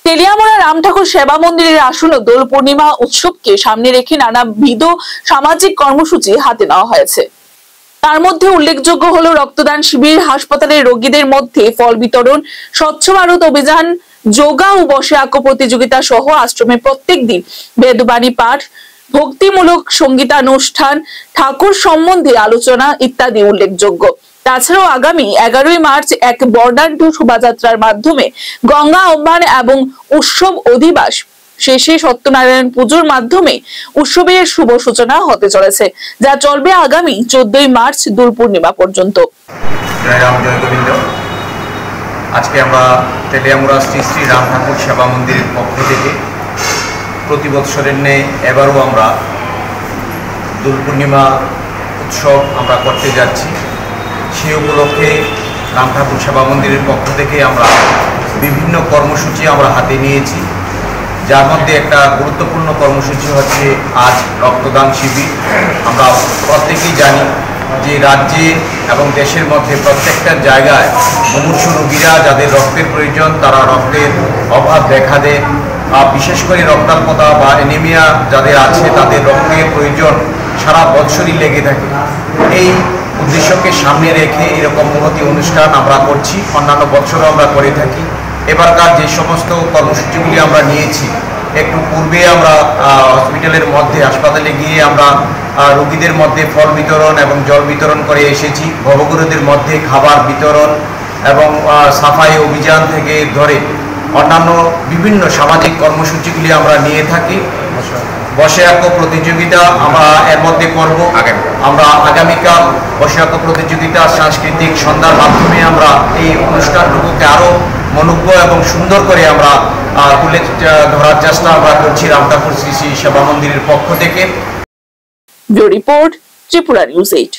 তেলিয়ামুড়া রাম ঠাকুর সেবা মন্দিরের আসন্ন দোল পূর্ণিমা উৎসবকে সামনে রেখে নানাবিধ সামাজিক কর্মসূচি হাতে নেওয়া হয়েছে। তার মধ্যে উল্লেখযোগ্য হলো রক্তদান শিবির, হাসপাতালের রোগীদের মধ্যে ফল বিতরণ, স্বচ্ছ ভারত অভিযান, যোগা ও বসে আঁকো প্রতিযোগিতা সহ আশ্রমে প্রত্যেক দিন বেদবাণী পাঠ, ভক্তিমূলক সঙ্গীতানুষ্ঠান, ঠাকুর সম্বন্ধে আলোচনা ইত্যাদি উল্লেখযোগ্য। তাছাড়াও আগামী 11ই মার্চ এক বর্ণাঢ্য শোভাযাত্রার মাধ্যমে গঙ্গা আহ্বান এবং উৎসব অধিবাস শেষে সত্যনারায়ণ পুজোর মাধ্যমে উৎসবের শুভ সূচনা হতে চলেছে, যা চলবে আগামী 14ই মার্চ দোল পূর্ণিমা পর্যন্ত। জয় রাম, জয় গোবিন্দ। আজকে আমরা তেলিয়ামুড়া শ্রী শ্রী রাম ঠাকুর সেবা মন্দিরের পক্ষ থেকে প্রতি বৎসরের ন্যায় এবারও আমরা দোল পূর্ণিমা উৎসব আমরা করতে যাচ্ছি। সেই উপলক্ষে রাম ঠাকুর সেবা মন্দিরের পক্ষ থেকে আমরা বিভিন্ন কর্মসূচি আমরা হাতে নিয়েছি, যার মধ্যে একটা গুরুত্বপূর্ণ কর্মসূচি হচ্ছে আজ রক্তদান শিবির। আমরা প্রত্যেকেই জানি যে রাজ্যে এবং দেশের মধ্যে প্রত্যেকটা জায়গায় মুমূর্ষু রোগীরা যাদের রক্তের প্রয়োজন, তারা রক্তের অভাব দেখা দেয়। বিশেষ করে রক্তাল্পতা বা অ্যানিমিয়া যাদের আছে তাদের রক্তের প্রয়োজন সারা বছরই লেগে থাকে। এই উদ্দেশ্যকে সামনে রেখে এরকম মহতি অনুষ্ঠান আমরা করছি, অন্যান্য বছরও আমরা করে থাকি। এবারকার যে সমস্ত কর্মসূচিগুলি আমরা নিয়েছি, একটু পূর্বে আমরা হসপিটালের মধ্যে হাসপাতালে গিয়ে আমরা রোগীদের মধ্যে ফল বিতরণ এবং জল বিতরণ করে এসেছি। ভবগুরুদের মধ্যে খাবার বিতরণ এবং সাফাই অভিযান থেকে ধরে অন্যান্য বিভিন্ন সামাজিক কর্মসূচিগুলি আমরা নিয়ে থাকি। বসে আঁকো প্রতিযোগিতা আমরা এর মধ্যে করব। আমরা আগামীকাল বসে আঁকো প্রতিযোগিতা সাংস্কৃতিক সন্ধ্যার মাধ্যমে আমরা এই অনুষ্ঠানটুকুকে আরও মনোজ্ঞ এবং সুন্দর করে আমরা তুলে ধরার চেষ্টা আমরা করছি রাম ঠাকুর শ্রী শ্রী সেবা মন্দিরের পক্ষ থেকে। Report Tripura news 8।